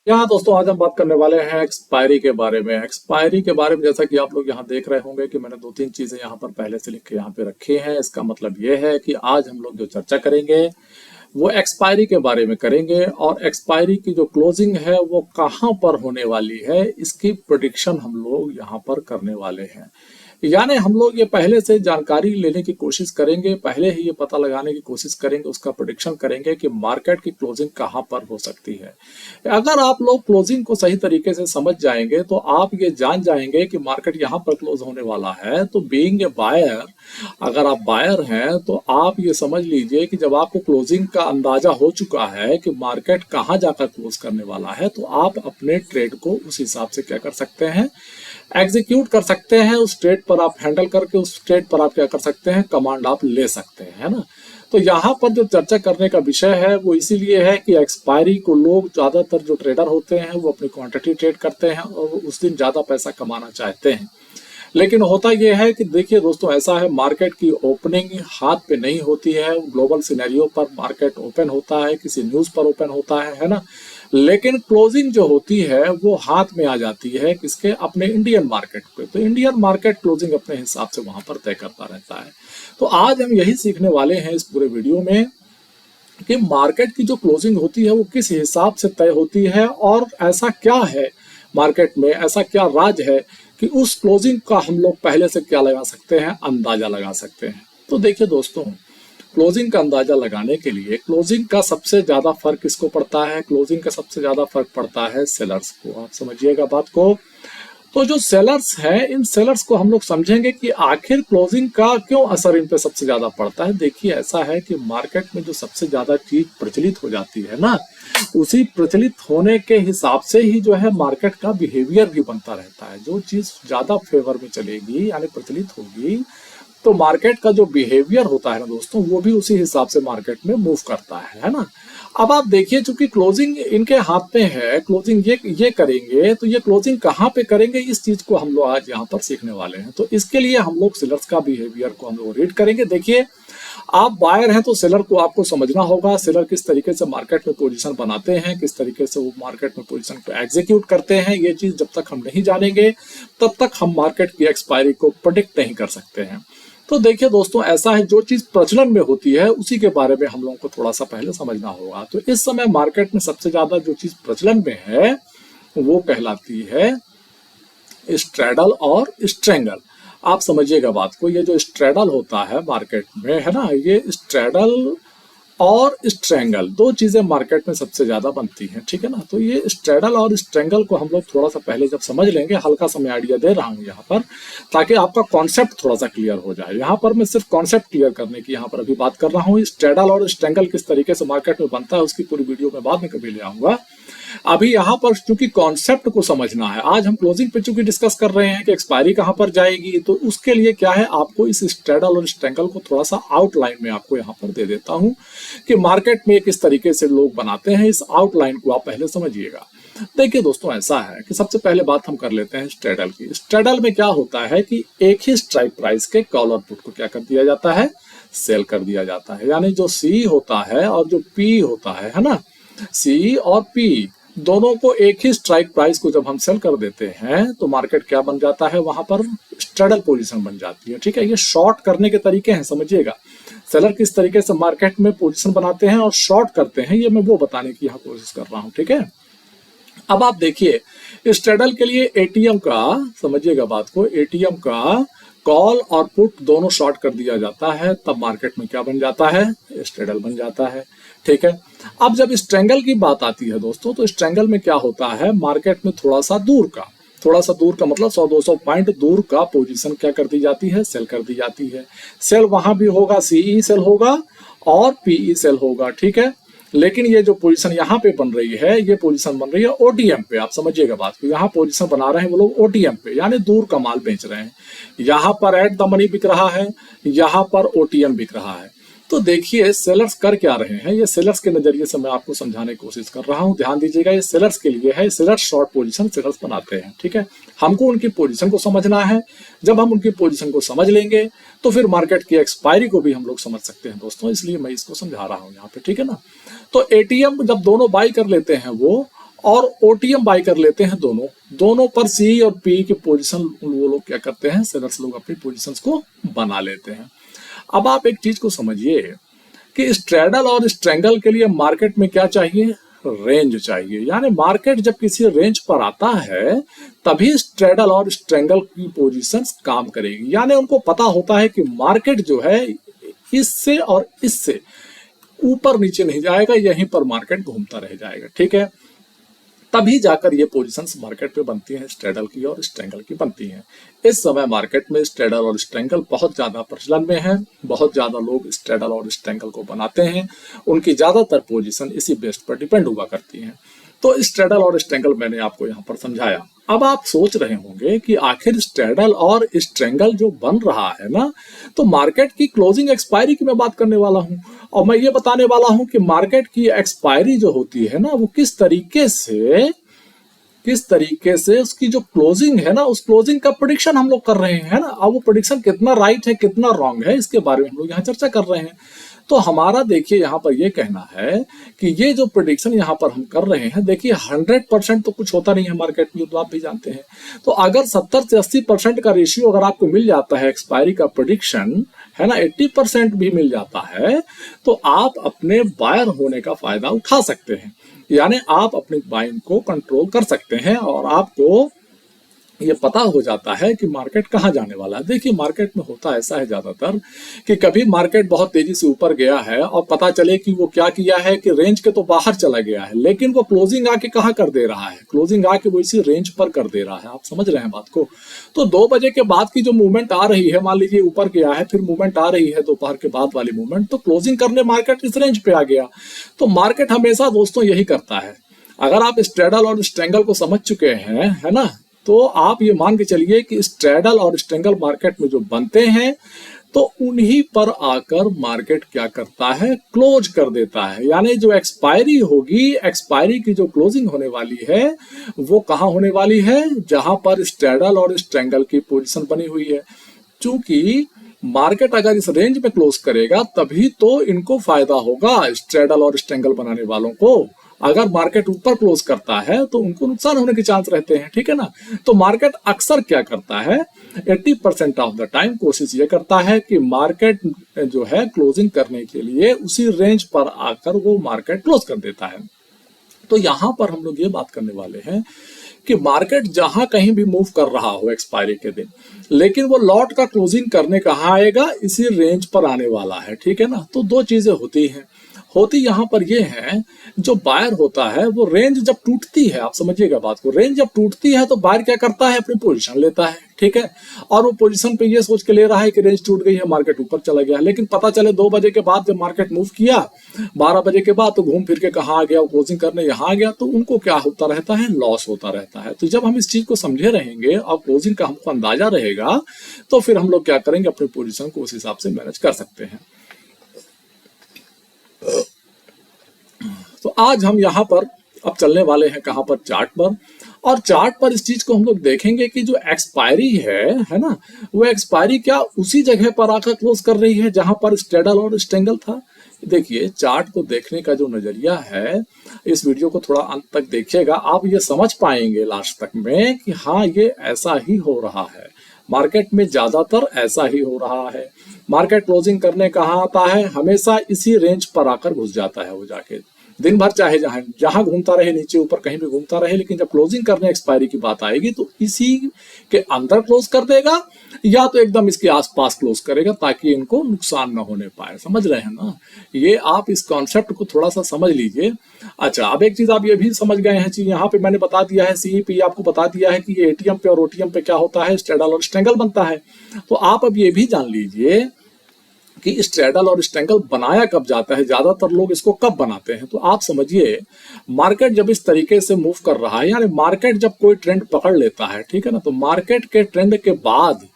यहाँ दोस्तों आज हम बात करने वाले हैं एक्सपायरी के बारे में। एक्सपायरी के बारे में जैसा कि आप लोग यहाँ देख रहे होंगे कि मैंने दो तीन चीजें यहाँ पर पहले से लिख के यहाँ पे रखी हैं। इसका मतलब ये है कि आज हम लोग जो चर्चा करेंगे वो एक्सपायरी के बारे में करेंगे और एक्सपायरी की जो क्लोजिंग है वो कहाँ पर होने वाली है इसकी प्रेडिक्शन हम लोग यहाँ पर करने वाले हैं। यानी हम लोग ये पहले से जानकारी लेने की कोशिश करेंगे, पहले ही ये पता लगाने की कोशिश करेंगे, उसका प्रेडिक्शन करेंगे कि मार्केट की क्लोजिंग कहाँ पर हो सकती है। अगर आप लोग क्लोजिंग को सही तरीके से समझ जाएंगे तो आप ये जान जाएंगे कि मार्केट यहाँ पर क्लोज होने वाला है। तो बीइंग ए बायर, अगर आप बायर हैं तो आप ये समझ लीजिए कि जब आपको क्लोजिंग का अंदाजा हो चुका है कि मार्केट कहाँ जाकर क्लोज करने वाला है, तो आप अपने ट्रेड को उस हिसाब से क्या कर सकते हैं, एग्जीक्यूट कर सकते हैं। उस ट्रेड पर आप हैंडल करके उस ट्रेड पर आप क्या कर सकते हैं, कमांड आप ले सकते हैं, है ना। तो यहाँ पर जो चर्चा करने का विषय है वो इसीलिए है कि एक्सपायरी को लोग ज्यादातर जो ट्रेडर होते हैं वो अपनी क्वांटिटी ट्रेड करते हैं और उस दिन ज्यादा पैसा कमाना चाहते हैं। लेकिन होता यह है कि देखिए दोस्तों, ऐसा है मार्केट की ओपनिंग हाथ पे नहीं होती है। ग्लोबल सिनेरियो पर मार्केट ओपन होता है, किसी न्यूज पर ओपन होता है ना। लेकिन क्लोजिंग जो होती है वो हाथ में आ जाती है किसके, अपने इंडियन मार्केट पे। तो इंडियन मार्केट क्लोजिंग अपने हिसाब से वहां पर तय करता रहता है। तो आज हम यही सीखने वाले हैं इस पूरे वीडियो में कि मार्केट की जो क्लोजिंग होती है वो किस हिसाब से तय होती है और ऐसा क्या है मार्केट में, ऐसा क्या राज है कि उस क्लोजिंग का हम लोग पहले से क्या लगा सकते हैं, अंदाजा लगा सकते हैं। तो देखिए दोस्तों, क्लोजिंग का अंदाजा लगाने के लिए क्लोजिंग का सबसे ज्यादा फर्क किसको पड़ता है, क्लोजिंग का सबसे ज्यादा फर्क पड़ता है सेलर्स को। आप समझिएगा बात को। तो जो सेलर्स हैं, इन सेलर्स को हम लोग समझेंगे कि आखिर क्लोजिंग का क्यों असर इन पे सबसे ज्यादा पड़ता है। देखिए ऐसा है कि मार्केट में जो सबसे ज्यादा चीज प्रचलित हो जाती है ना, उसी प्रचलित होने के हिसाब से ही जो है मार्केट का बिहेवियर भी बनता रहता है। जो चीज ज्यादा फेवर में चलेगी यानी प्रचलित होगी तो मार्केट का जो बिहेवियर होता है ना दोस्तों, वो भी उसी हिसाब से मार्केट में मूव करता है ना। अब आप देखिए, चूंकि क्लोजिंग इनके हाथ में है, क्लोजिंग ये करेंगे, तो ये क्लोजिंग कहाँ पे करेंगे, इस चीज को हम लोग आज यहाँ पर सीखने वाले हैं। तो इसके लिए हम लोग सेलर्स का बिहेवियर को हम लोग रीड करेंगे। देखिए, आप बायर हैं तो सेलर को आपको समझना होगा, सेलर किस तरीके से मार्केट में पोजीशन बनाते हैं, किस तरीके से वो मार्केट में पोजीशन को एग्जीक्यूट करते हैं। ये चीज जब तक हम नहीं जानेंगे तब तक हम मार्केट की एक्सपायरी को प्रेडिक्ट नहीं कर सकते हैं। तो देखिए दोस्तों, ऐसा है जो चीज प्रचलन में होती है उसी के बारे में हम लोगों को थोड़ा सा पहले समझना होगा। तो इस समय मार्केट में सबसे ज्यादा जो चीज प्रचलन में है वो कहलाती है स्ट्रैडल और स्ट्रेंगल। आप समझिएगा बात को, ये जो स्ट्रैडल होता है मार्केट में, है ना, ये स्ट्रैडल और स्ट्रेंगल दो चीजें मार्केट में सबसे ज्यादा बनती हैं, ठीक है ना। तो ये स्ट्रैडल और स्ट्रेंगल को हम लोग थोड़ा सा पहले जब समझ लेंगे, हल्का सा मैं आइडिया दे रहा हूँ यहाँ पर ताकि आपका कॉन्सेप्ट थोड़ा सा क्लियर हो जाए। यहाँ पर मैं सिर्फ कॉन्सेप्ट क्लियर करने की यहाँ पर अभी बात कर रहा हूँ। स्ट्रैडल और स्ट्रेंगल किस तरीके से मार्केट में बनता है उसकी पूरी वीडियो में बाद में कभी ले आऊंगा। अभी यहाँ पर चूंकि कॉन्सेप्ट को समझना है, आज हम क्लोजिंग पे चूंकि डिस्कस कर रहे हैं कि एक्सपायरी कहाँ पर जाएगी, तो उसके लिए क्या है, आपको इस स्ट्रैडल और स्ट्रेंगल को थोड़ा सा आउटलाइन में आपको यहाँ पर दे देता हूँ कि मार्केट में किस तरीके से लोग बनाते हैं। इस आउटलाइन को आप पहले समझिएगा। देखिए दोस्तों, ऐसा है कि सबसे पहले बात हम कर लेते हैं स्ट्रैडल की। स्ट्रैडल में क्या होता है कि एक ही स्ट्राइक प्राइस के कॉल और पुट को क्या कर दिया जाता है, सेल कर दिया जाता है। यानी जो सी होता है और जो पी होता है ना, सी और पी दोनों को एक ही स्ट्राइक प्राइस को जब हम सेल कर देते हैं तो मार्केट क्या बन जाता है, वहां पर स्ट्रैडल पोजीशन बन जाती है, ठीक है। ये शॉर्ट करने के तरीके हैं, समझिएगा। सेलर किस तरीके से मार्केट में पोजीशन बनाते हैं और शॉर्ट करते हैं, ये मैं वो बताने की यहाँ कोशिश कर रहा हूँ, ठीक है। अब आप देखिए, स्ट्रैडल के लिए एटीएम का, समझिएगा बात को, एटीएम का कॉल और पुट दोनों शॉर्ट कर दिया जाता है, तब मार्केट में क्या बन जाता है, स्ट्रैडल बन जाता है, ठीक है। अब जब स्ट्रेंगल की बात आती है दोस्तों, तो स्ट्रेंगल में क्या होता है, मार्केट में थोड़ा सा दूर का मतलब 100-200 पॉइंट दूर का पोजीशन क्या कर दी जाती है, सेल कर दी जाती है। सेल वहां भी होगा, सीई सेल होगा और पीई सेल होगा, ठीक है। लेकिन ये जो पोजीशन यहाँ पे बन रही है, ये पोजीशन बन रही है ओटीएम पे। आप समझिएगा बात को, यहाँ पोजीशन बना रहे हैं वो लोग ओटीएम पे, यानी दूर का माल बेच रहे हैं। यहाँ पर एट द मनी बिक रहा है, यहाँ पर ओटीएम बिक रहा है। तो देखिए सेलर्स कर क्या रहे हैं, ये सेलर्स के नजरिए से मैं आपको समझाने की कोशिश कर रहा हूं। ध्यान दीजिएगा, ये सेलर्स के लिए है। सेलर्स शॉर्ट पोजीशन सेलर्स बनाते हैं, ठीक है। हमको उनकी पोजीशन को समझना है। जब हम उनकी पोजीशन को समझ लेंगे तो फिर मार्केट की एक्सपायरी को भी हम लोग समझ सकते हैं दोस्तों, इसलिए मैं इसको समझा रहा हूं यहाँ पे, ठीक है ना। तो एटीएम जब दोनों बाई कर लेते हैं वो, और ओटीएम बाय कर लेते हैं दोनों पर सी और पी की पोजीशन वो लोग क्या करते हैं, सेलर्स लोग अपनी पोजीशंस को बना लेते हैं। अब आप एक चीज को समझिए कि स्ट्रैडल और स्ट्रैंगल के लिए मार्केट में क्या चाहिए, रेंज चाहिए। यानी मार्केट जब किसी रेंज पर आता है तभी स्ट्रैडल और स्ट्रैंगल की पोजीशंस काम करेगी। यानी उनको पता होता है कि मार्केट जो है इससे और इससे ऊपर नीचे नहीं जाएगा, यहीं पर मार्केट घूमता रह जाएगा, ठीक है। तभी जाकर ये पोजीशंस मार्केट पे बनती हैं, स्ट्रैडल की और स्ट्रैंगल की बनती हैं। इस समय मार्केट में स्ट्रैडल और स्ट्रैंगल बहुत ज्यादा प्रचलन में है, बहुत ज्यादा लोग स्ट्रैडल और स्ट्रैंगल को बनाते हैं, उनकी ज्यादातर पोजीशन इसी बेस पर डिपेंड हुआ करती हैं। तो स्ट्रैडल और स्ट्रैंगल मैंने आपको यहाँ पर समझाया। अब आप सोच रहे होंगे कि आखिर स्ट्रैडल और स्ट्रैंगल जो बन रहा है ना, तो मार्केट की क्लोजिंग एक्सपायरी की मैं बात करने वाला हूं, और मैं ये बताने वाला हूं कि मार्केट की एक्सपायरी जो होती है ना, वो किस तरीके से उसकी जो क्लोजिंग है ना, उस क्लोजिंग का प्रेडिक्शन हम लोग कर रहे हैं ना। अब वो प्रेडिक्शन कितना राइट है कितना रॉन्ग है, इसके बारे में हम लोग यहाँ चर्चा कर रहे हैं। तो हमारा देखिए यहाँ पर ये कहना है कि ये जो प्रेडिक्शन यहाँ पर हम कर रहे हैं, देखिए 100% तो कुछ होता नहीं है मार्केट में, तो आप भी जानते हैं। तो अगर 70 से 80% का रेशियो अगर आपको मिल जाता है एक्सपायरी का प्रेडिक्शन, है ना, 80% भी मिल जाता है, तो आप अपने बायर होने का फायदा उठा सकते हैं। यानी आप अपनी बाइंग को कंट्रोल कर सकते हैं और आपको ये पता हो जाता है कि मार्केट कहाँ जाने वाला है। देखिए मार्केट में होता ऐसा है ज्यादातर कि कभी मार्केट बहुत तेजी से ऊपर गया है और पता चले कि वो क्या किया है कि रेंज के तो बाहर चला गया है, लेकिन वो क्लोजिंग आके कहाँ कर दे रहा है, क्लोजिंग आके वो इसी रेंज पर कर दे रहा है। आप समझ रहे हैं बात को। तो 2 बजे के बाद की जो मूवमेंट आ रही है, मान लीजिए ऊपर गया है, फिर मूवमेंट आ रही है दोपहर के बाद वाली मूवमेंट, तो क्लोजिंग करने मार्केट इस रेंज पे आ गया। तो मार्केट हमेशा दोस्तों यही करता है। अगर आप स्ट्रैडल और स्ट्रैंगल को समझ चुके हैं, है ना, तो आप ये मान के चलिए कि स्ट्रैडल और स्ट्रैंगल मार्केट में जो बनते हैं, तो उन्हीं पर आकर मार्केट क्या करता है, क्लोज कर देता है। यानी जो एक्सपायरी होगी, एक्सपायरी की जो क्लोजिंग होने वाली है, वो कहाँ होने वाली है, जहां पर स्ट्रैडल और स्ट्रैंगल की पोजीशन बनी हुई है। क्योंकि मार्केट अगर इस रेंज में क्लोज करेगा तभी तो इनको फायदा होगा, स्ट्रैडल और स्ट्रैंगल बनाने वालों को। अगर मार्केट ऊपर क्लोज करता है तो उनको नुकसान होने के चांस रहते हैं, ठीक है ना। तो मार्केट अक्सर क्या करता है, 80% ऑफ द टाइम कोशिश ये करता है कि मार्केट जो है क्लोजिंग करने के लिए उसी रेंज पर आकर वो मार्केट क्लोज कर देता है। तो यहां पर हम लोग ये बात करने वाले हैं कि मार्केट जहां कहीं भी मूव कर रहा हो एक्सपायरी के दिन, लेकिन वो लॉट का क्लोजिंग करने कहाँ आएगा, इसी रेंज पर आने वाला है, ठीक है ना। तो 2 चीजें होती यहाँ पर ये है, जो बायर होता है वो रेंज जब टूटती है, आप समझिएगा बात को, रेंज जब टूटती है तो बायर क्या करता है, अपनी पोजीशन लेता है, ठीक है। और वो पोजीशन पे ये सोच के ले रहा है कि रेंज टूट गई है, मार्केट ऊपर चला गया, लेकिन पता चले 2 बजे के बाद जब मार्केट मूव किया, 12 बजे के बाद, तो घूम फिर के कहाँ आ गया, क्लोजिंग करने यहाँ आ गया, तो उनको क्या होता रहता है, लॉस होता रहता है। तो जब हम इस चीज को समझे रहेंगे और क्लोजिंग का हमको अंदाजा रहेगा, तो फिर हम लोग क्या करेंगे, अपनी पोजीशन को उस हिसाब से मैनेज कर सकते हैं। तो आज हम यहाँ पर अब चलने वाले हैं कहाँ पर, चार्ट पर। और चार्ट पर इस चीज को हम लोग देखेंगे कि जो एक्सपायरी है ना, वो एक्सपायरी क्या उसी जगह पर आकर क्लोज कर रही है जहां पर स्ट्रैडल और स्ट्रैंगल था। देखिए चार्ट को देखने का जो नजरिया है, इस वीडियो को थोड़ा अंत तक देखिएगा, आप ये समझ पाएंगे लास्ट तक में कि हाँ ये ऐसा ही हो रहा है, मार्केट में ज्यादातर ऐसा ही हो रहा है। मार्केट क्लोजिंग करने कहाँ आता है, हमेशा इसी रेंज पर आकर घुस जाता है वो जाके, दिन भर चाहे जहां घूमता रहे, नीचे ऊपर कहीं भी घूमता रहे, लेकिन जब क्लोजिंग करने एक्सपायरी की बात आएगी तो इसी के अंदर क्लोज कर देगा, या तो एकदम इसके आसपास क्लोज करेगा ताकि इनको नुकसान ना होने पाए। समझ रहे हैं ना, ये आप इस कॉन्सेप्ट को थोड़ा सा समझ लीजिए। अच्छा, अब एक चीज आप ये भी समझ गए हैं, यहाँ पे मैंने बता दिया है, सीईपी आपको बता दिया है कि ये एटीएम पे और ओटीएम पे क्या होता है, स्ट्रैडल और स्ट्रैंगल बनता है। तो आप अब ये भी जान लीजिए कि स्ट्रैडल और स्ट्रैंगल बनाया कब जाता है, ज्यादातर लोग इसको कब बनाते हैं। तो आप समझिए, मार्केट जब इस तरीके से मूव कर रहा है, यानी मार्केट जब कोई ट्रेंड पकड़ लेता है, ठीक है ना, तो मार्केट के ट्रेंड के बाद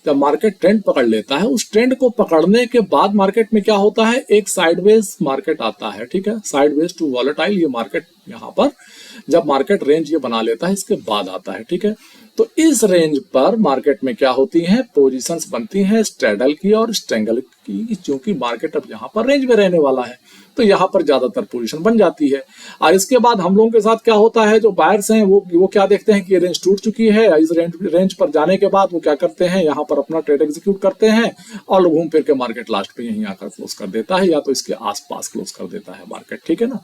जब मार्केट ट्रेंड पकड़ लेता है, उस ट्रेंड को पकड़ने के बाद मार्केट में क्या होता है, एक साइडवेज मार्केट आता है, ठीक है, साइडवेज टू वॉलेटाइल ये मार्केट यहाँ पर जब मार्केट रेंज ये बना लेता है, इसके बाद आता है, ठीक है। तो इस रेंज पर मार्केट में क्या होती हैं, पोजीशंस बनती हैं स्ट्रैडल की और स्ट्रैंगल की, क्योंकि मार्केट अब यहाँ पर रेंज में रहने वाला है। तो यहाँ पर ज्यादातर पोजीशन बन जाती है। और इसके बाद हम लोगों के साथ क्या होता है, जो बायर्स हैं वो क्या देखते हैं कि ये रेंज टूट चुकी है। इस रेंज पर जाने के बाद वो क्या करते हैं, यहाँ पर अपना ट्रेड एग्जीक्यूट करते हैं और घूम फिर के मार्केट लास्ट पे यहीं आकर क्लोज कर देता है, या तो इसके आसपास क्लोज कर देता है मार्केट, ठीक है ना।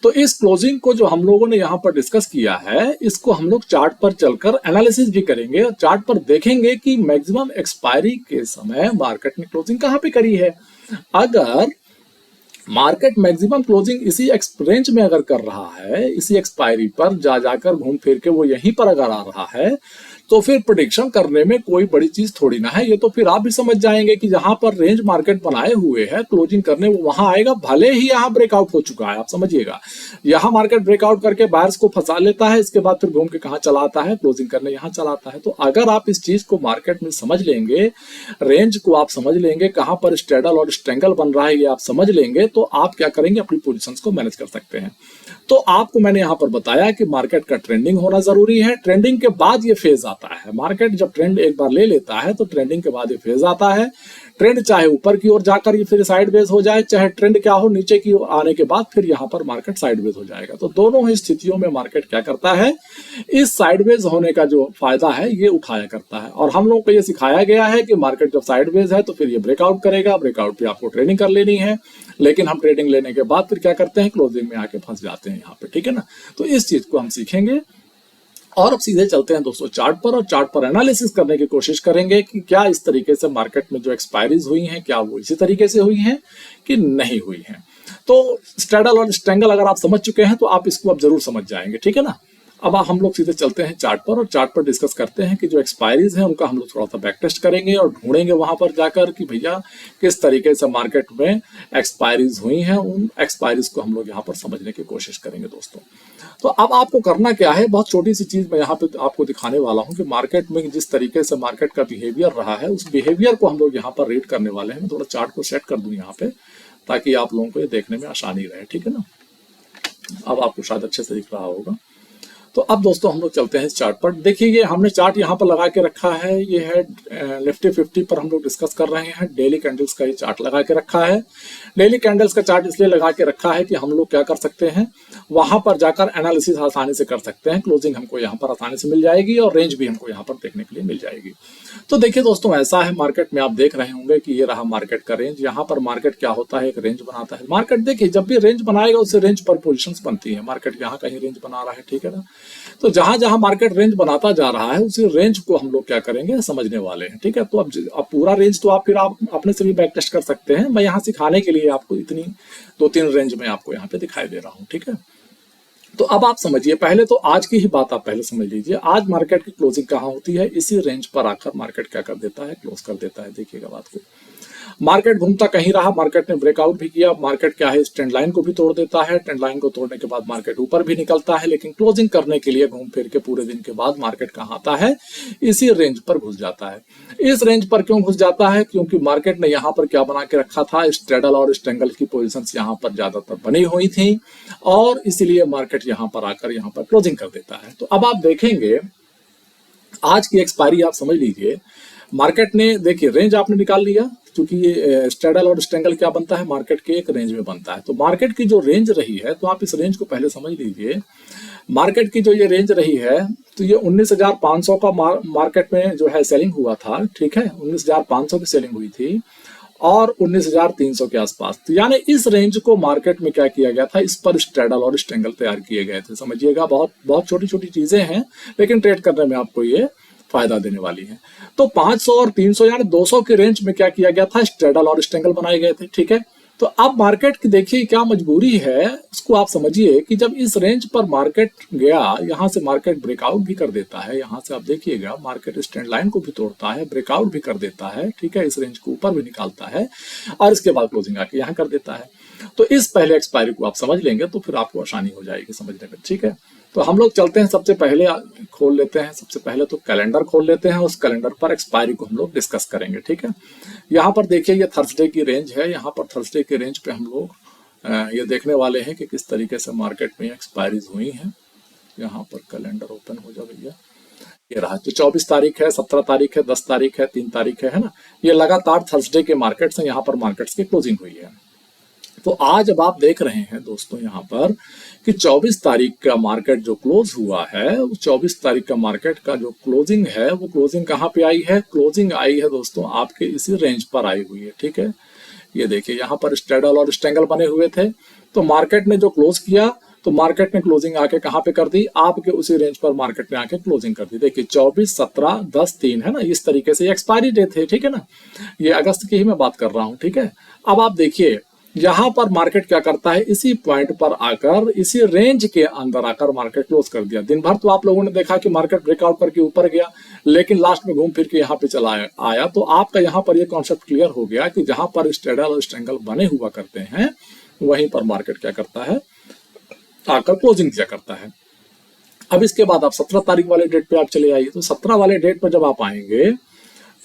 तो इस क्लोजिंग को जो हम लोगों ने यहाँ पर डिस्कस किया है, इसको हम लोग चार्ट पर चलकर एनालिसिस भी करेंगे और चार्ट पर देखेंगे कि मैक्सिमम एक्सपायरी के समय मार्केट ने क्लोजिंग कहाँ पे करी है। अगर मार्केट मैक्सिमम क्लोजिंग इसी रेंज में अगर कर रहा है, इसी एक्सपायरी पर जाकर घूम फिर के वो यहीं पर अगर आ रहा है, तो फिर प्रेडिक्शन करने में कोई बड़ी चीज थोड़ी ना है। ये तो फिर आप भी समझ जाएंगे कि जहां पर रेंज मार्केट बनाए हुए है क्लोजिंग करने, वो वहां आएगा, भले ही यहाँ ब्रेकआउट हो चुका है। आप समझिएगा, यहाँ मार्केट ब्रेकआउट करके बायर्स को फंसा लेता है, इसके बाद फिर घूम के कहाँ चला आता है, क्लोजिंग करने यहाँ चला आता है। तो अगर आप इस चीज को मार्केट में समझ लेंगे, रेंज को आप समझ लेंगे, कहां पर स्ट्रेडल और स्ट्रेंगल बन रहा है ये आप समझ लेंगे, तो आप क्या करेंगे, अपनी पोजीशंस को मैनेज कर सकते हैं। तो आपको मैंने यहां पर बताया कि मार्केट का ट्रेंडिंग होना जरूरी है। ट्रेंडिंग के बाद ये फेज आता है। मार्केट जब ट्रेंड एक बार ले लेता है तो ट्रेंडिंग के बाद ये फेज आता है। ट्रेंड चाहे ऊपर की ओर जाकर ये फिर साइडवेज हो जाए, चाहे ट्रेंड क्या हो नीचे की ओर आने के बाद फिर यहाँ पर मार्केट साइडवेज हो जाएगा। तो दोनों ही स्थितियों में मार्केट क्या करता है, इस साइडवेज होने का जो फायदा है ये उठाया करता है। और हम लोगों को ये सिखाया गया है कि मार्केट जब साइडवेज है तो फिर ये ब्रेकआउट करेगा, ब्रेकआउट पे आपको ट्रेडिंग कर लेनी है। लेकिन हम ट्रेडिंग लेने के बाद फिर क्या करते हैं, क्लोजिंग में आके फंस जाते हैं यहाँ पे, ठीक है ना। तो इस चीज को हम सीखेंगे और अब सीधे चलते हैं दोस्तों चार्ट पर, और चार्ट पर एनालिसिस करने की कोशिश करेंगे कि क्या इस तरीके से मार्केट में जो एक्सपायरीज हुई हैं, क्या वो इसी तरीके से हुई हैं कि नहीं हुई हैं। तो स्ट्रेडल और स्ट्रेंगल अगर आप समझ चुके हैं तो आप इसको अब जरूर समझ जाएंगे, ठीक है ना। अब हम लोग सीधे चलते हैं चार्ट पर और चार्ट पर डिस्कस करते हैं कि जो एक्सपायरीज हैं उनका हम लोग थोड़ा सा बैक टेस्ट करेंगे और ढूंढेंगे वहां पर जाकर कि भैया किस तरीके से मार्केट में एक्सपायरीज हुई हैं। उन एक्सपायरीज को हम लोग यहाँ पर समझने की कोशिश करेंगे दोस्तों। तो अब आपको करना क्या है, बहुत छोटी सी चीज मैं यहाँ पे आपको दिखाने वाला हूँ कि मार्केट में जिस तरीके से मार्केट का बिहेवियर रहा है, उस बिहेवियर को हम लोग यहाँ पर रीड करने वाले हैं। मैं थोड़ा चार्ट को सेट कर दूं यहाँ पे ताकि आप लोगों को ये देखने में आसानी रहे, ठीक है ना। अब आपको शायद अच्छे से दिख रहा होगा। तो अब दोस्तों हम लोग चलते हैं इस चार्ट पर। देखिए ये हमने चार्ट यहाँ पर लगा के रखा है, ये है निफ्टी 50 पर हम लोग डिस्कस कर रहे हैं। डेली कैंडल्स का ये चार्ट लगा के रखा है। डेली कैंडल्स का चार्ट इसलिए लगा के रखा है कि हम लोग क्या कर सकते हैं, वहां पर जाकर एनालिसिस आसानी से कर सकते हैं। क्लोजिंग हमको यहाँ पर आसानी से मिल जाएगी और रेंज भी हमको यहाँ पर देखने के लिए मिल जाएगी। तो देखिए दोस्तों, ऐसा है मार्केट में, आप देख रहे होंगे कि ये रहा मार्केट का रेंज। यहाँ पर मार्केट क्या होता है, एक रेंज बनाता है। मार्केट देखिए जब भी रेंज बनाएगा उससे रेंज पर पोजिशन बनती है। मार्केट यहाँ कहीं रेंज बना रहा है, ठीक है ना। तो जहां जहां मार्केट रेंज बनाता जा रहा है उसी रेंज को हम लोग क्या करेंगे, समझने वाले हैं, ठीक है। तो अब पूरा रेंज तो आप फिर आप अपने से भी बैक टेस्ट कर सकते हैं। मैं यहाँ सिखाने के लिए आपको इतनी 2-3 रेंज में आपको यहाँ पे दिखाई दे रहा हूँ, ठीक है। तो अब आप समझिए, पहले तो आज की ही बात आप पहले समझ लीजिए। आज मार्केट की क्लोजिंग कहाँ होती है, इसी रेंज पर आकर मार्केट क्या कर देता है, क्लोज कर देता है। देखिएगा बात को, मार्केट घूमता कहीं रहा, मार्केट ने ब्रेकआउट भी किया। मार्केट क्या है, इस ट्रेंड लाइन को भी तोड़ देता है। ट्रेंड लाइन को तोड़ने के बाद मार्केट ऊपर भी निकलता है, लेकिन क्लोजिंग करने के लिए घूम फिर के पूरे दिन के बाद मार्केट कहाँ आता है, इसी रेंज पर घुस जाता है। इस रेंज पर क्यों घुस जाता है, क्योंकि मार्केट ने यहाँ पर क्या बना के रखा था, स्ट्रेडल और स्ट्रेंगल की पोजिशंस यहाँ पर ज्यादातर बनी हुई थी और इसीलिए मार्केट यहाँ पर आकर यहाँ पर क्लोजिंग कर देता है। तो अब आप देखेंगे आज की एक्सपायरी आप समझ लीजिए। मार्केट ने देखिए रेंज आपने निकाल लिया, क्योंकि ये स्ट्रेडल और स्ट्रेंगल क्या बनता है, मार्केट के एक रेंज में बनता है। तो मार्केट की जो रेंज रही है, तो आप इस रेंज को पहले समझ लीजिए। मार्केट की जो ये रेंज रही है, तो ये 19,500 का मार्केट में जो है सेलिंग हुआ था, ठीक है। 19,500 की सेलिंग हुई थी और 19,300 के आसपास। तो यानी इस रेंज को मार्केट में क्या किया गया था, इस पर स्ट्रेडल और स्ट्रेंगल तैयार किए गए थे। समझिएगा, बहुत बहुत छोटी छोटी चीजें हैं, लेकिन ट्रेड करने में आपको ये फायदा देने वाली है। तो 500 और 300 यानी 200 के रेंज में क्या किया गया था, स्ट्रेडल और स्ट्रेंगल बनाए गए थे, ठीक है। तो अब मार्केट की देखिए क्या मजबूरी है, उसको आप समझिए कि जब इस रेंज पर मार्केट गया, यहां से मार्केट ब्रेकआउट भी कर देता है। यहां से आप देखिएगा मार्केट स्टैंड लाइन को भी तोड़ता है, ब्रेकआउट भी कर देता है, ठीक है। इस रेंज को ऊपर भी निकालता है और इसके बाद क्लोजिंग आके यहाँ कर देता है। तो इस पहले एक्सपायरी को आप समझ लेंगे तो फिर आपको आसानी हो जाएगी समझने में, ठीक है। तो हम लोग चलते हैं, सबसे पहले खोल लेते हैं, सबसे पहले तो कैलेंडर खोल लेते हैं। उस कैलेंडर पर एक्सपायरी को हम लोग डिस्कस करेंगे, ठीक है। यहाँ पर देखिए ये थर्सडे की रेंज है। यहाँ पर थर्सडे की रेंज पे हम लोग ये देखने वाले हैं कि किस तरीके से मार्केट में एक्सपायरीज हुई हैं। यहाँ पर कैलेंडर ओपन हो जाए भैया, ये रहा। तो 24 तारीख है, 17 तारीख है, 10 तारीख है, 3 तारीख है ना। ये लगातार थर्सडे के मार्केट्स हैं, यहाँ पर मार्केट्स की क्लोजिंग हुई है। तो आज अब आप देख रहे हैं दोस्तों यहाँ पर कि 24 तारीख का मार्केट जो क्लोज हुआ है, वो 24 तारीख का मार्केट का जो क्लोजिंग है, वो क्लोजिंग कहाँ पे आई है? क्लोजिंग आई है दोस्तों आपके इसी रेंज पर आई हुई है, ठीक है। ये देखिए यहाँ पर स्ट्रेडल और स्ट्रेंगल बने हुए थे, तो मार्केट ने जो क्लोज किया, तो मार्केट ने क्लोजिंग आके कहाँ पे कर दी? आपके उसी रेंज पर मार्केट ने आके क्लोजिंग कर दी। देखिए 24, 17, 10, 3 है ना, इस तरीके से एक्सपायरी डेट है, ठीक है ना। ये अगस्त की ही मैं बात कर रहा हूँ, ठीक है। अब आप देखिए यहाँ पर मार्केट क्या करता है, इसी पॉइंट पर आकर, इसी रेंज के अंदर आकर मार्केट क्लोज कर दिया। दिन भर तो आप लोगों ने देखा कि मार्केट ब्रेकआउट करके ऊपर गया, लेकिन लास्ट में घूम फिर के यहाँ पे चला आया। तो आपका यहाँ पर ये कॉन्सेप्ट क्लियर हो गया कि जहां पर स्ट्रेडल और स्ट्रेंगल बने हुआ करते हैं, वहीं पर मार्केट क्या करता है, आकर क्लोजिंग दिया करता है। अब इसके बाद आप 17 तारीख वाले डेट पे आप चले आइए। तो 17 वाले डेट पर जब आप आएंगे,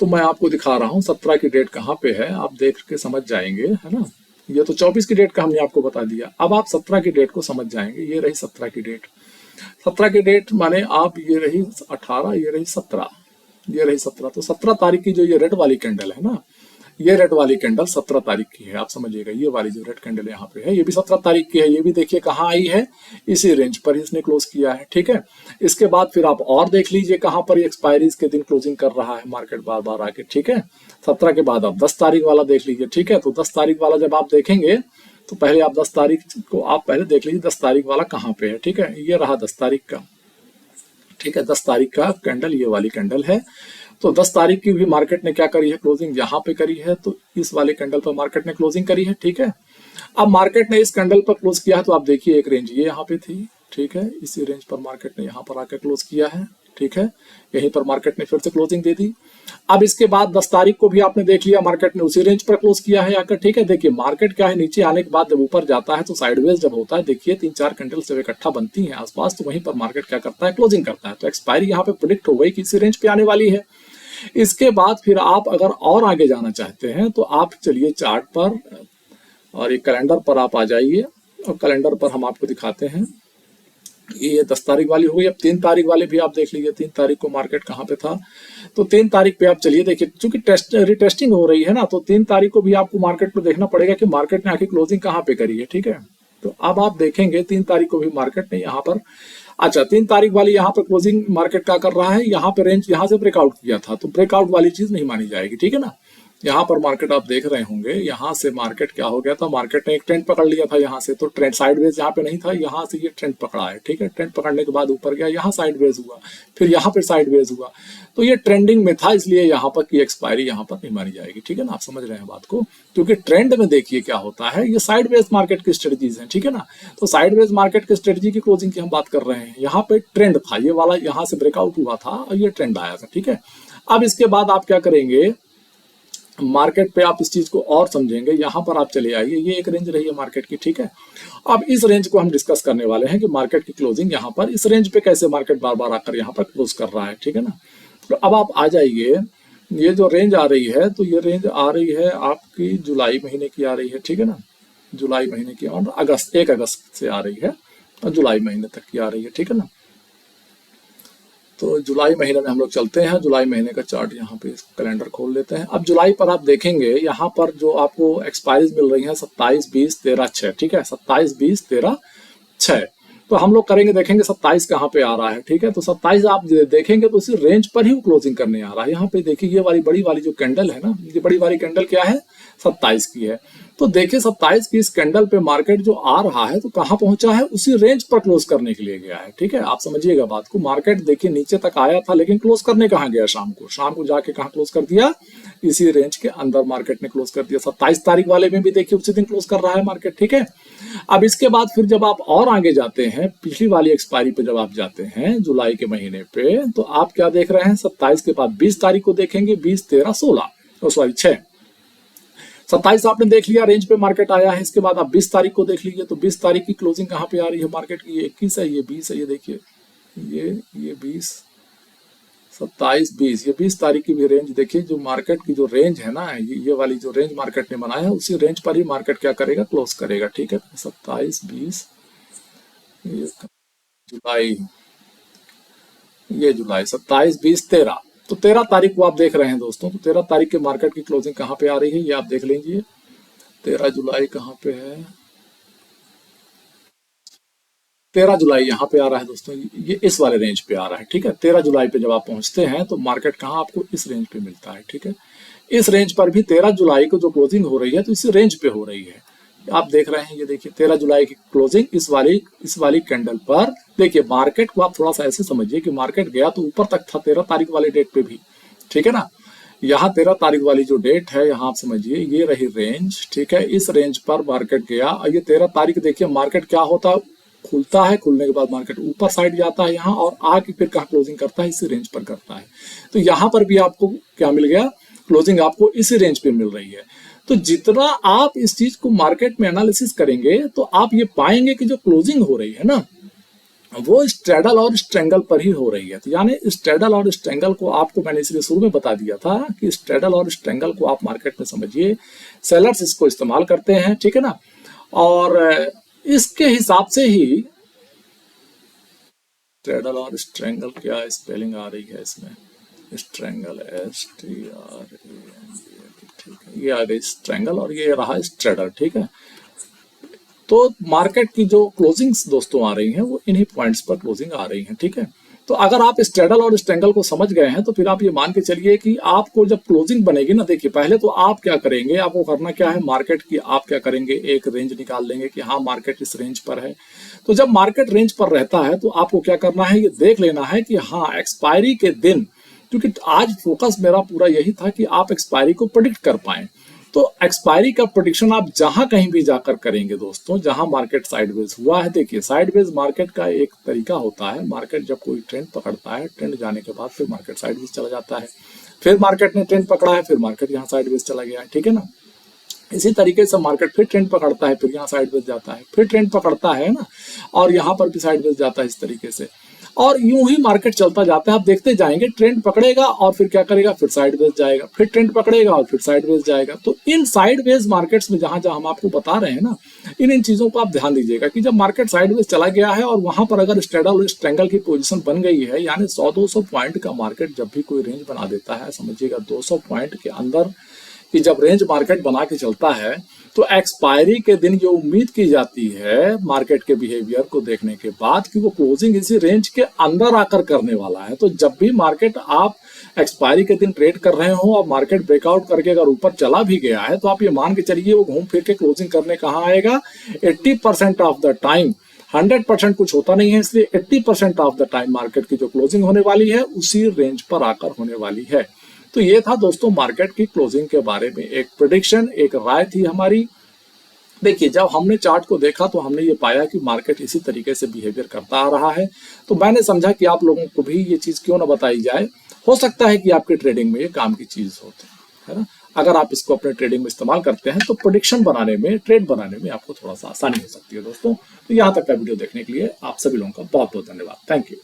तो मैं आपको दिखा रहा हूँ 17 की डेट कहाँ पे है, आप देख के समझ जाएंगे, है ना। ये तो 24 की डेट का हमने आपको बता दिया, अब आप 17 की डेट को समझ जाएंगे। ये रही 17 की डेट, 17 की डेट माने आप, ये रही 18, ये रही 17, ये रही 17। तो 17 तारीख की जो ये रेड वाली कैंडल है ना, ये रेड वाली कैंडल 17 तारीख की है, आप समझिएगा। ये वाली जो रेड कैंडल यहाँ पे है, ये भी 17 तारीख की है। ये भी देखिए कहाँ आई है, इसी रेंज पर इसने क्लोज किया है, ठीक है। इसके बाद फिर आप और देख लीजिए कहाँ पर एक्सपायरीज के दिन क्लोजिंग कर रहा है मार्केट बार बार आके, ठीक है। 17 के बाद आप 10 तारीख वाला देख लीजिए, ठीक है। तो 10 तारीख वाला जब आप देखेंगे, तो पहले आप 10 तारीख को आप पहले देख लीजिए 10 तारीख वाला कहाँ पे है, ठीक है। ये रहा 10 तारीख का, ठीक है। 10 तारीख का कैंडल ये वाली कैंडल है। तो 10 तारीख की भी मार्केट ने क्या करी है, क्लोजिंग यहाँ पे करी है। तो इस वाले कैंडल पर मार्केट ने क्लोजिंग करी है, ठीक है। अब मार्केट ने इस कैंडल पर क्लोज किया है, तो आप देखिए एक रेंज ये यहाँ पे थी, ठीक है। इसी रेंज पर मार्केट ने यहाँ पर आकर क्लोज किया है, ठीक है। यहीं पर मार्केट ने फिर से क्लोजिंग दे दी। अब इसके बाद 10 तारीख को भी आपने देख लिया, मार्केट ने उसी रेंज पर क्लोज किया है आकर, ठीक है। देखिए मार्केट क्या है, नीचे आने के बाद जब ऊपर जाता है तो साइडवेज जब होता है, देखिए 3-4 कैंडल जब इकट्ठा बनती है आसपास, तो वहीं पर मार्केट क्या करता है, क्लोजिंग करता है। तो एक्सपायरी यहाँ पे प्रिडिक्ट हो गई कि इसी रेंज पे आने वाली है। इसके बाद फिर आप अगर और आगे जाना चाहते हैं, तो आप चलिए चार्ट पर और एक कैलेंडर पर आप आ जाइए, और कैलेंडर पर हम आपको दिखाते हैं। ये 10 तारीख वाली हो गई। अब 3 तारीख वाले भी आप देख लीजिए, 3 तारीख को मार्केट कहाँ पे था। तो 3 तारीख पे आप चलिए देखिए, चूंकि रिटेस्टिंग हो रही है ना, तो 3 तारीख को भी आपको मार्केट पे देखना पड़ेगा कि मार्केट ने आके क्लोजिंग कहाँ पे करी है, ठीक है। तो अब आप देखेंगे 3 तारीख को भी मार्केट ने यहाँ पर, अच्छा 3 तारीख वाली यहाँ पर क्लोजिंग मार्केट क्या कर रहा है, यहाँ पे रेंज यहाँ से ब्रेकआउट किया था, तो ब्रेकआउट वाली चीज नहीं मानी जाएगी, ठीक है ना। यहाँ पर मार्केट आप देख रहे होंगे, यहाँ से मार्केट क्या हो गया था, मार्केट ने एक ट्रेंड पकड़ लिया था यहाँ से। तो ट्रेंड साइडवेज यहाँ पे नहीं था, यहाँ से ये ट्रेंड पकड़ा है, ठीक है। ट्रेंड पकड़ने के बाद ऊपर गया, यहाँ साइडवेज हुआ, फिर यहाँ पे साइडवेज हुआ। तो ये ट्रेंडिंग में था, इसलिए यहाँ पर की एक्सपायरी यहाँ पर नहीं मानी जाएगी, ठीक है ना। आप समझ रहे हैं बात को, क्योंकि ट्रेंड में देखिए क्या होता है, ये साइडवेज मार्केट की स्ट्रेटजीज है, ठीक है ना। तो साइडवेज मार्केट की स्ट्रेटजी की क्लोजिंग की हम बात कर रहे हैं। यहाँ पे ट्रेंड था, ये वाला यहाँ से ब्रेकआउट हुआ था और ये ट्रेंड आया था, ठीक है। अब इसके बाद आप क्या करेंगे, मार्केट पे आप इस चीज को और समझेंगे। यहां पर आप चले आइए, ये एक रेंज रही है मार्केट की, ठीक है। अब इस रेंज को हम डिस्कस करने वाले हैं कि मार्केट की क्लोजिंग यहाँ पर इस रेंज पे कैसे मार्केट बार बार आकर यहाँ पर क्लोज कर रहा है, ठीक है ना। तो अब आप आ जाइए, ये जो रेंज आ रही है, तो ये रेंज आ रही है आपकी जुलाई महीने की आ रही है, ठीक है ना। जुलाई महीने की और अगस्त, 1 अगस्त से आ रही है और जुलाई महीने तक की आ रही है, ठीक है ना। तो जुलाई महीने में हम लोग चलते हैं, जुलाई महीने का चार्ट यहाँ पे कैलेंडर खोल लेते हैं। अब जुलाई पर आप देखेंगे, यहाँ पर जो आपको एक्सपायरीज मिल रही है 27, 20, 13, 6, ठीक है। 27, 20, 13, 6। तो हम लोग करेंगे, देखेंगे 27 कहाँ पे आ रहा है, ठीक है। तो 27 आप देखेंगे तो इसी रेंज पर ही क्लोजिंग करने आ रहा है। यहाँ पे देखिए ये वाली बड़ी वाली जो कैंडल है ना, ये बड़ी वाली कैंडल क्या है, 27 की है। तो देखिए 27 की इस कैंडल पे मार्केट जो आ रहा है, तो कहाँ पहुंचा है, उसी रेंज पर क्लोज करने के लिए गया है, ठीक है। आप समझिएगा बात को। मार्केट देखिए नीचे तक आया था, लेकिन क्लोज करने कहाँ गया, शाम को जाके कहाँ क्लोज कर दिया, इसी रेंज के अंदर मार्केट ने क्लोज कर दिया। 27 तारीख वाले में भी देखिए उसी दिन क्लोज कर रहा है मार्केट, ठीक है। अब इसके बाद फिर जब आप और आगे जाते हैं, पिछली वाली एक्सपायरी पे जब आप जाते हैं जुलाई के महीने पे, तो आप क्या देख रहे हैं, 27 के बाद 20 तारीख को देखेंगे, 20, 13, 16, सॉरी 6। 27 आपने देख लिया, रेंज पे मार्केट आया है। इसके बाद आप 20 तारीख को देख लीजिए, तो 20 तारीख की क्लोजिंग कहाँ पे आ रही है मार्केट की, ये 21 है, ये 20 है, ये देखिए ये 20, 27, 20, ये 20 तारीख की भी रेंज देखिए। जो मार्केट की जो रेंज है ना, ये वाली जो रेंज मार्केट ने बनाया है, उसी रेंज पर ही मार्केट क्या करेगा, क्लोज करेगा, ठीक है। 27, 20, जुलाई, ये जुलाई 27, 20, 13। तो 13 तारीख को आप देख रहे हैं दोस्तों, तो 13 तारीख के मार्केट की क्लोजिंग कहाँ पे आ रही है, ये आप देख लीजिए। 13 जुलाई कहाँ पे है, 13 जुलाई यहाँ पे आ रहा है दोस्तों, ये इस वाले रेंज पे आ रहा है, ठीक है। 13 जुलाई पे जब आप पहुंचते हैं तो मार्केट कहाँ आपको इस रेंज पे मिलता है, ठीक है। इस रेंज पर भी 13 जुलाई को जो क्लोजिंग हो रही है तो इसी रेंज पे हो रही है। आप देख रहे हैं, ये देखिए 13 जुलाई की क्लोजिंग इस वाली कैंडल पर। देखिए मार्केट को आप थोड़ा सा ऐसे समझिए कि मार्केट गया तो ऊपर तक था 13 तारीख वाले डेट पे भी, ठीक है ना। यहाँ 13 तारीख वाली जो डेट है, यहाँ आप समझिए ये रही रेंज, ठीक है। इस रेंज पर मार्केट गया और ये 13 तारीख देखिए मार्केट क्या होता है, खुलता है, खुलने के बाद मार्केट ऊपर साइड जाता है यहाँ और आके फिर कहाँ क्लोजिंग करता है, इसी रेंज पर करता है। तो यहाँ पर भी आपको क्या मिल गया, क्लोजिंग आपको इसी रेंज पे मिल रही है। तो जितना आप इस चीज को मार्केट में एनालिसिस करेंगे तो आप ये पाएंगे कि जो क्लोजिंग हो रही है ना, वो स्ट्रेडल और स्ट्रेंगल पर ही हो रही है। तो यानी स्ट्रेडल और स्ट्रेंगल को आपको मैंने इसलिए शुरू में बता दिया था कि स्ट्रेडल और स्ट्रेंगल को आप मार्केट में समझिए, सेलर्स इसको इस्तेमाल करते हैं, ठीक है ना। और इसके हिसाब से ही स्ट्रेडल और स्ट्रेंगल क्या स्पेलिंग आ रही है इसमें, स्ट्रेंगल STRANGL, ठीक है, ये आ गई स्ट्रेंगल और ये रहा स्ट्रेडल, ठीक है। तो मार्केट की जो क्लोजिंग्स दोस्तों आ रही हैं वो इन्हीं पॉइंट्स पर क्लोजिंग आ रही हैं, ठीक है। तो अगर आप स्ट्रेडल और स्ट्रेंगल को समझ गए हैं तो फिर आप ये मान के चलिए कि आपको जब क्लोजिंग बनेगी ना, देखिए पहले तो आप क्या करेंगे, आपको करना क्या है, मार्केट की आप क्या करेंगे, एक रेंज निकाल लेंगे कि हाँ मार्केट इस रेंज पर है। तो जब मार्केट रेंज पर रहता है तो आपको क्या करना है, ये देख लेना है कि हाँ एक्सपायरी के दिन, क्योंकि आज फोकस मेरा पूरा यही था कि आप एक्सपायरी को प्रेडिक्ट कर पाएं। तो एक्सपायरी का प्रेडिक्शन आप जहां कहीं भी जाकर करेंगे दोस्तों, जहां मार्केट साइडवेज हुआ है, देखिए साइडवेज मार्केट का एक तरीका होता है, मार्केट जब कोई ट्रेंड पकड़ता है, ट्रेंड जाने के बाद फिर मार्केट साइडवेज चला जाता है, फिर मार्केट ने ट्रेंड पकड़ा है, फिर मार्केट यहाँ साइडवेज चला गया है, ठीक है ना। इसी तरीके से मार्केट फिर ट्रेंड पकड़ता है, फिर यहाँ साइडवेज जाता है, फिर ट्रेंड पकड़ता है ना, और यहाँ पर भी साइडवेज जाता है इस तरीके से, और यूं ही मार्केट चलता जाता है। आप देखते जाएंगे, ट्रेंड पकड़ेगा और फिर क्या करेगा, फिर साइडवेज जाएगा, फिर ट्रेंड पकड़ेगा और फिर साइडवेज जाएगा। तो इन साइडवेज मार्केट्स में जहां जहां हम आपको बता रहे हैं ना, इन चीजों को आप ध्यान दीजिएगा कि जब मार्केट साइडवेज चला गया है और वहां पर अगर स्ट्रेडल स्ट्रेंगल की पोजीशन बन गई है, यानी 100-200 पॉइंट का मार्केट जब भी कोई रेंज बना देता है, समझिएगा 200 पॉइंट के अंदर कि जब रेंज मार्केट बना के चलता है तो एक्सपायरी के दिन ये उम्मीद की जाती है मार्केट के बिहेवियर को देखने के बाद कि वो क्लोजिंग इसी रेंज के अंदर आकर करने वाला है। तो जब भी मार्केट आप एक्सपायरी के दिन ट्रेड कर रहे हो और मार्केट ब्रेकआउट करके अगर ऊपर चला भी गया है तो आप ये मान के चलिए वो घूम फिर के क्लोजिंग करने कहाँ आएगा, 80% ऑफ द टाइम, 100% कुछ होता नहीं है, इसलिए 80% ऑफ द टाइम मार्केट की जो क्लोजिंग होने वाली है उसी रेंज पर आकर होने वाली है। तो ये था दोस्तों मार्केट की क्लोजिंग के बारे में एक प्रेडिक्शन, एक राय थी हमारी। देखिए जब हमने चार्ट को देखा तो हमने ये पाया कि मार्केट इसी तरीके से बिहेवियर करता आ रहा है, तो मैंने समझा कि आप लोगों को भी ये चीज क्यों ना बताई जाए, हो सकता है कि आपके ट्रेडिंग में ये काम की चीज होती है ना। अगर आप इसको अपने ट्रेडिंग में इस्तेमाल करते हैं तो प्रेडिक्शन बनाने में, ट्रेड बनाने में आपको थोड़ा सा आसानी हो सकती है दोस्तों। तो यहाँ तक का वीडियो देखने के लिए आप सभी लोगों का बहुत बहुत धन्यवाद। Thank you.